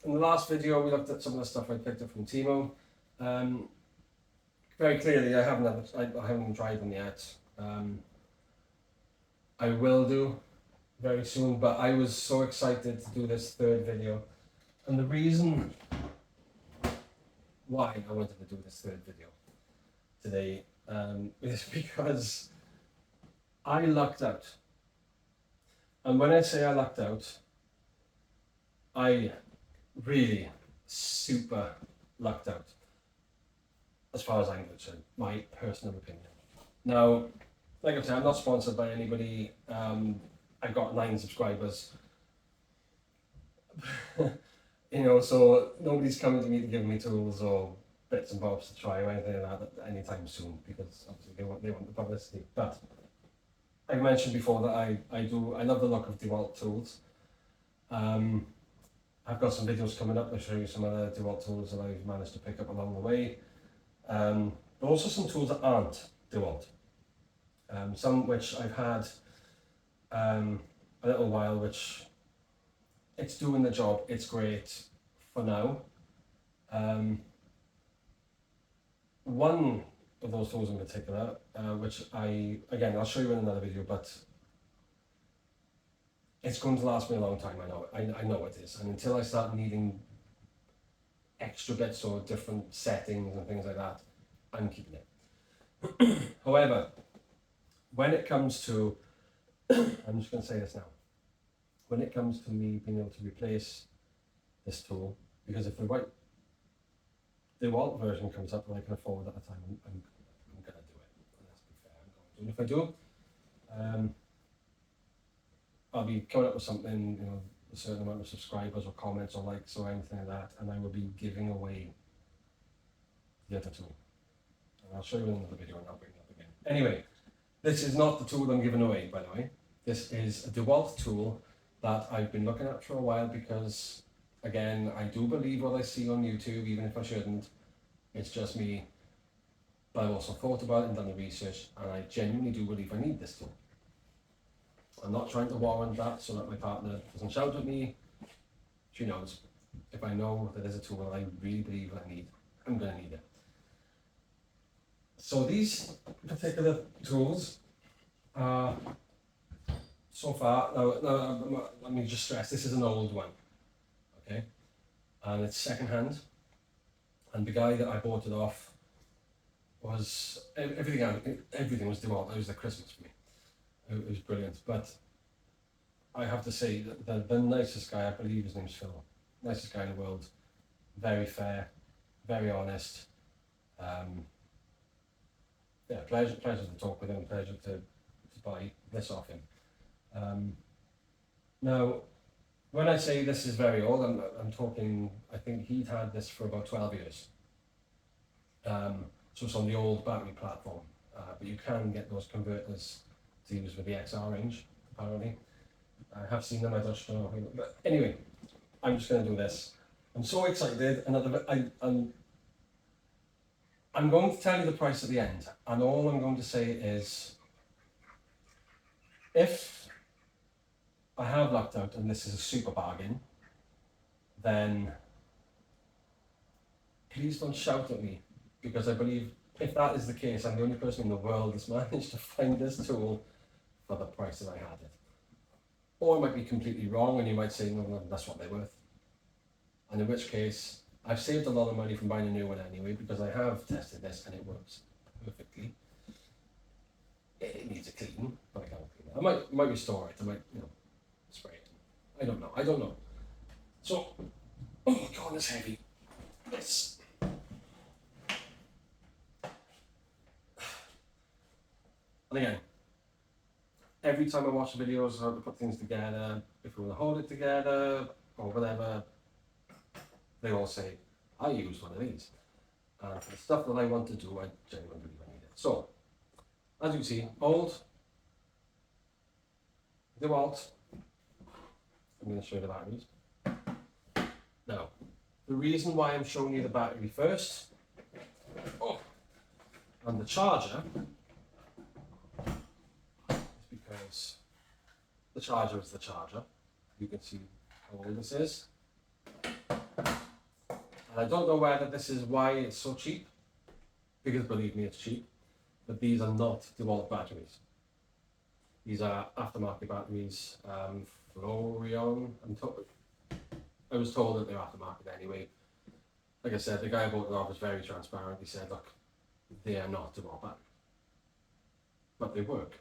in the last video, we looked at some of the stuff I picked up from Timo. Very clearly, I haven't tried them yet. I will do very soon, but I was so excited to do this third video, and the reason why I wanted to do this third video today is because I lucked out. And when I say I lucked out, I really super lucked out, as far as I'm concerned, my personal opinion. Now, like I said, I'm not sponsored by anybody. I've got 9 subscribers. You know, so nobody's coming to me to give me tools or bits and bobs to try or anything like that anytime soon, because obviously they want the publicity. But I mentioned before that I love the look of Dewalt tools. I've got some videos coming up to show you some other Dewalt tools that I've managed to pick up along the way. But also some tools that aren't Dewalt. Some which I've had a little while, which it's doing the job, it's great for now. One of those tools in particular, which I'll show you in another video, but it's going to last me a long time, I know it is, and until I start needing extra bits or different settings and things like that, I'm keeping it. However, when it comes to, I'm just going to say this now, when it comes to me being able to replace this tool, because if the right Dewalt version comes up that I can afford at the time, I'm going to do it. Let's be fair, I'm going to. And if I do, I'll be coming up with something, you know, a certain amount of subscribers or comments or likes or anything like that, and I will be giving away the other tool. And I'll show you in another video and I'll bring it up again. Anyway, this is not the tool I'm giving away, by the way. This is a Dewalt tool that I've been looking at for a while because, again, I do believe what I see on YouTube, even if I shouldn't. It's just me. But I've also thought about it and done the research, and I genuinely do believe I need this tool. I'm not trying to warrant that so that my partner doesn't shout at me. She knows. If I know that there's a tool that I really believe I need, I'm going to need it. So these particular tools are, so far, now let me just stress, this is an old one, okay? And it's second-hand. And the guy that I bought it off was, everything was Dewalt. It was like Christmas for me. It was brilliant. But I have to say that the nicest guy, I believe his name's Phil, nicest guy in the world, very fair, very honest. Yeah, pleasure to talk with him, pleasure to buy this off him. Now, when I say this is very old, I'm talking, I think he'd had this for about 12 years. So it's on the old battery platform, but you can get those converters to use with the XR range, apparently. I have seen them, I don't know, but anyway, I'm just going to do this. I'm so excited, and I'm going to tell you the price at the end, and all I'm going to say is, if I have lucked out and this is a super bargain, then please don't shout at me, because I believe if that is the case, I'm the only person in the world that's managed to find this tool for the price that I had it. Or I might be completely wrong and you might say, no, that's what they're worth. And in which case, I've saved a lot of money from buying a new one anyway, because I have tested this and it works perfectly. It needs a clean, but I can't clean it. I might restore it, I might, spray it. I don't know. So, oh God, it's heavy. It's... And again, every time I watch the videos how to put things together, if we want to hold it together or whatever, they all say, I use one of these. And for the stuff that I want to do, I genuinely believe I need it. So, as you can see, old, Dewalt. I'm going to show you the batteries. Now, the reason why I'm showing you the battery first, and the charger, is because the charger is the charger. You can see how old this is. And I don't know whether this is why it's so cheap, because believe me, it's cheap, but these are not Dewalt batteries. These are aftermarket batteries, Florion. I was told that they're aftermarket anyway. Like I said, the guy who bought it off was very transparent. He said, look, they are not Dewalt batteries, but they work.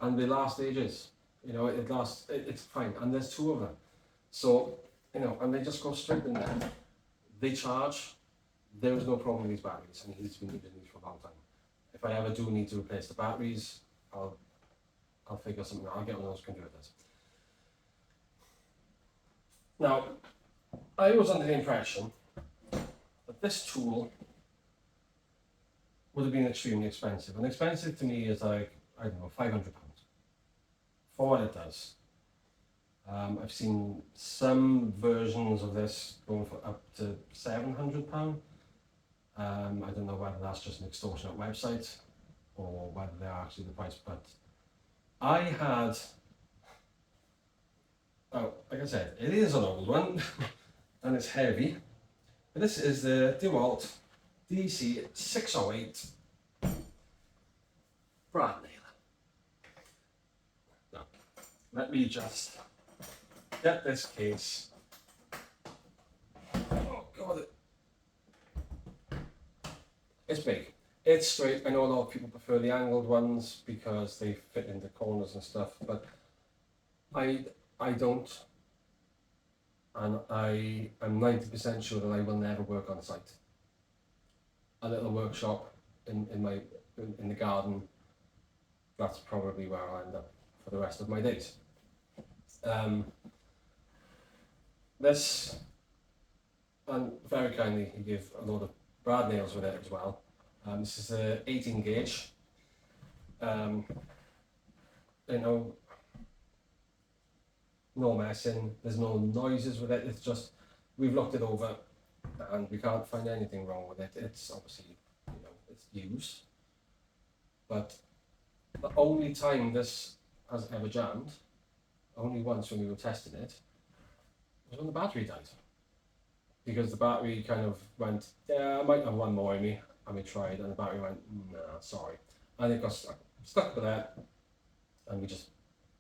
And they last ages. You know, it's fine. And there's two of them. So, you know, and they just go straight in there. They charge. There is no problem with these batteries, and he's been using these for a long time. If I ever do need to replace the batteries, I'll figure something out. I'll get one of those converters. Now, I was under the impression that this tool would have been extremely expensive. And expensive to me is like, I don't know, £500 for what it does. I've seen some versions of this going for up to £700. I don't know whether that's just an extortionate website or whether they're actually the price, but I had, oh, like I said, it is an old one and it's heavy. But this is the Dewalt DC 608 brad nailer. Now, let me just get this case. Oh God, it's big. It's straight. I know a lot of people prefer the angled ones because they fit into corners and stuff, but I don't, and I am 90% sure that I will never work on site. A little workshop in the garden. That's probably where I'll end up for the rest of my days. This, and very kindly, he gave a load of brad nails with it as well. This is a 18 gauge. You know, no messing, there's no noises with it. It's just, we've looked it over and we can't find anything wrong with it. It's obviously, you know, it's used. But the only time this has ever jammed, only once when we were testing it, was when the battery died. Because the battery kind of went, yeah, I might have one more in me. And we tried, and the battery went, nah, sorry. And it got stuck with that. And we just,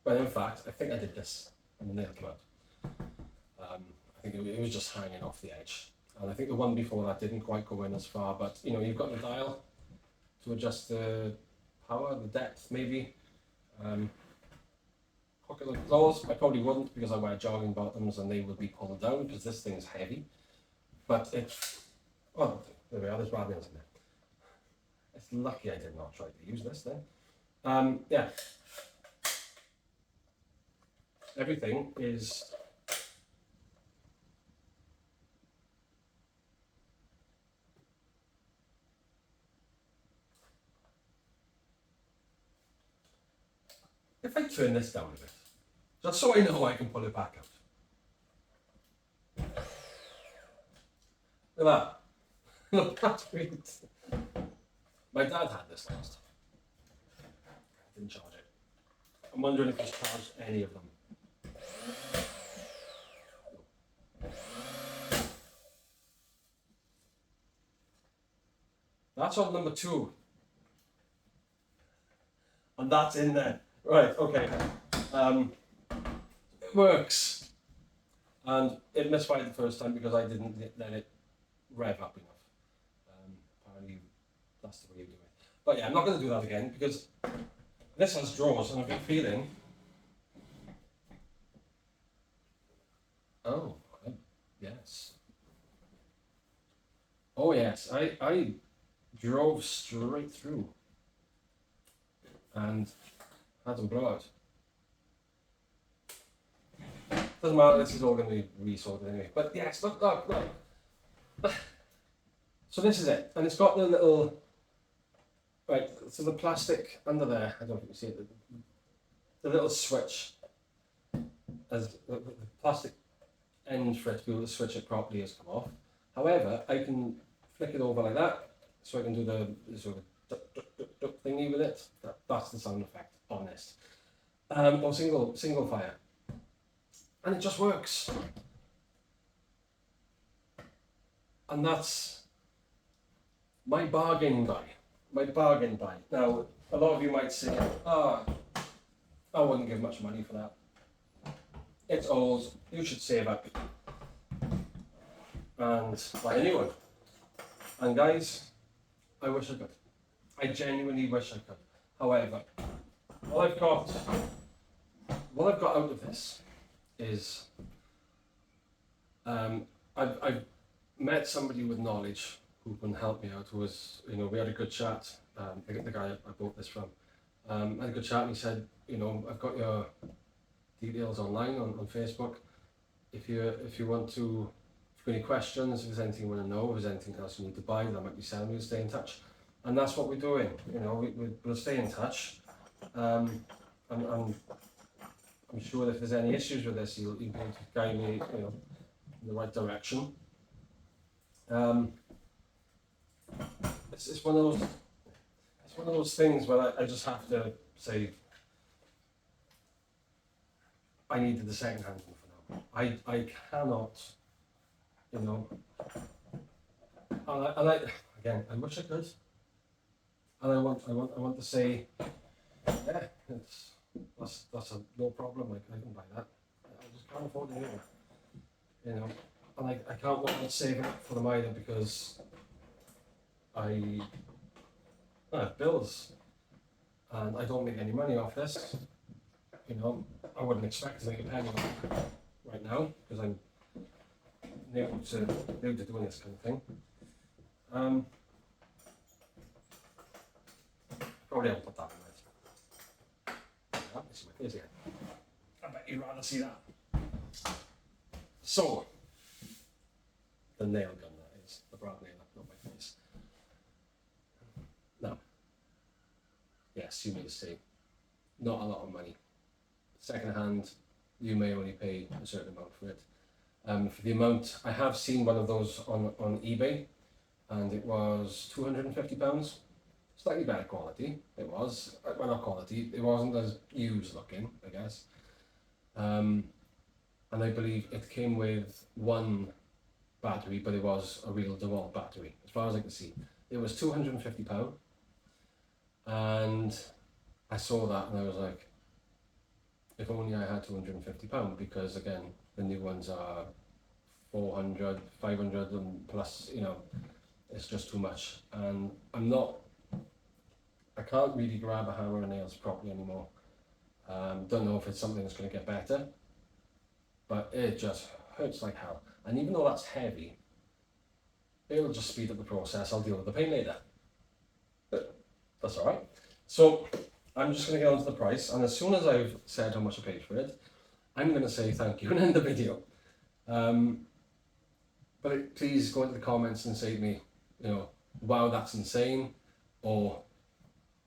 well, in fact, I think I did this, and the nail came out. I think it was just hanging off the edge. And I think the one before that didn't quite go in as far, but you know, you've got the dial to adjust the power, the depth maybe. Hook it like claws, I probably wouldn't because I wear jogging bottoms and they would be pulled down because this thing's heavy. But it's, well, there we are, there's brad nails in there. It's lucky I did not try to use this then. Yeah. Everything is if I turn this down a bit, just so I know I can pull it back out. Look at that. Look, that's great. My dad had this last. I didn't charge it. I'm wondering if he's charged any of them. That's on number 2. And that's in there. Right, okay. It works. And it misfired the first time because I didn't let it rev up enough. Apparently that's the way you do it. But yeah, I'm not going to do that again because this has drawers and I've got a feeling. Oh, yes. Oh yes, I drove straight through and had them blow out. Doesn't matter, this is all going to be resorted anyway. But yes, look. So this is it, and it's got the little, right, so the plastic under there, I don't know if you can see it, the little switch, as the plastic end for it to be able to switch it properly has come off. However, I can flick it over like that, so I can do the sort of duck thingy with it. That's the sound effect on this. Or single fire. And it just works. And that's my bargain buy. My bargain buy. Now, a lot of you might say, ah, I wouldn't give much money for that. It's old, you should save up and buy a new one. And guys, I wish I could. I genuinely wish I could. However, what I've got out of this is I've met somebody with knowledge who can help me out. Who was, we had a good chat. The guy I bought this from, I had a good chat, and he said, I've got your details online on Facebook. If you want to, if you've got any questions, if there's anything you want to know, if there's anything else you need to buy that might be selling, we'll stay in touch. And that's what we're doing. We'll stay in touch. And I'm sure that if there's any issues with this, you'll be able to guide me, in the right direction. It's one of those things where I just have to say I needed the second hand one for now. I cannot, and I again, I wish I could, and I want to say, yeah, that's a no problem. I can buy that. I just can't afford it anymore, and I can't want to save it for them either because I have bills and I don't make any money off this. I wouldn't expect to make a penny on it right now because I'm new to doing this kind of thing. Probably haven't put that in there. Let me see my face again. I bet you'd rather see that. So, the nail gun, that is. The brand nail, not my face. Now, yes, you may say, not a lot of money. Second hand, you may only pay a certain amount for it. For the amount, I have seen one of those on eBay, and it was £250. Slightly better quality, it was. Well, not quality, it wasn't as used looking, I guess. And I believe it came with one battery, but it was a real Dewalt battery, as far as I can see. It was £250, and I saw that and I was like, if only I had £250, because again, the new ones are 400, 500 and plus, it's just too much. And I can't really grab a hammer and nails properly anymore. Don't know if it's something that's going to get better, but it just hurts like hell. And even though that's heavy, it'll just speed up the process. I'll deal with the pain later. But that's all right. So I'm just going to get onto the price, and as soon as I've said how much I paid for it, I'm going to say thank you and end the video. But please go into the comments and say to me, wow, that's insane, or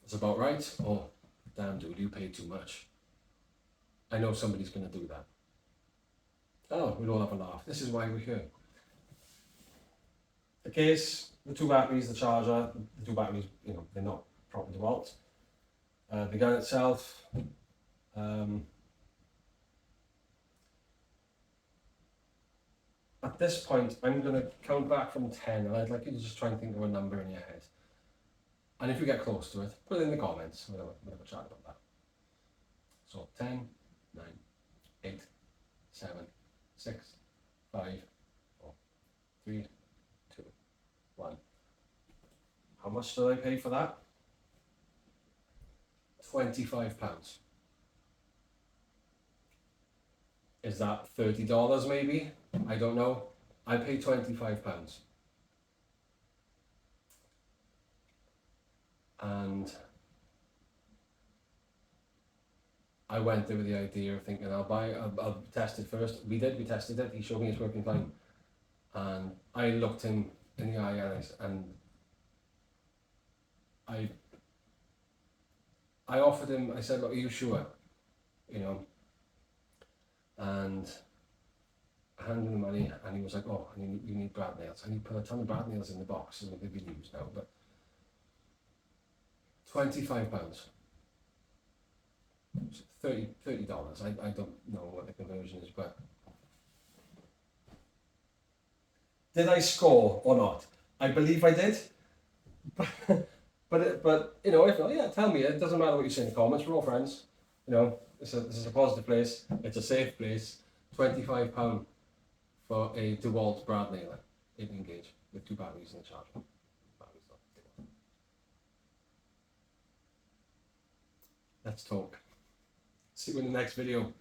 it's about right, or damn dude, you paid too much. I know somebody's going to do that. Oh, we'll all have a laugh. This is why we're here. The case, the two batteries, the charger, the two batteries, they're not proper Dewalt. The gun itself, at this point, I'm going to count back from 10, and I'd like you to just try and think of a number in your head. And if you get close to it, put it in the comments. We'll have a chat about that. So 10, 9, 8, 7, 6, 5, 4, 3, 2, 1. How much did I pay for that? £25. Is that $30 maybe? I don't know. I paid £25. And I went there with the idea of thinking I'll test it first. We tested it, he showed me it's working fine. And I looked him in the eye and I offered him, I said, look, are you sure? And I handed him the money, and he was like, oh, you need brad nails. And he put a ton of brad nails in the box, and they've been used now, but £25. $30. I don't know what the conversion is, but Did I score or not? I believe I did. But you know, if not, yeah, tell me. It doesn't matter what you say in the comments. We're all friends. You know, this is a positive place. It's a safe place. £25 for a Dewalt brad nailer, 18 gauge with 2 batteries and a charger. Batteries not Dewalt. Let's talk. See you in the next video.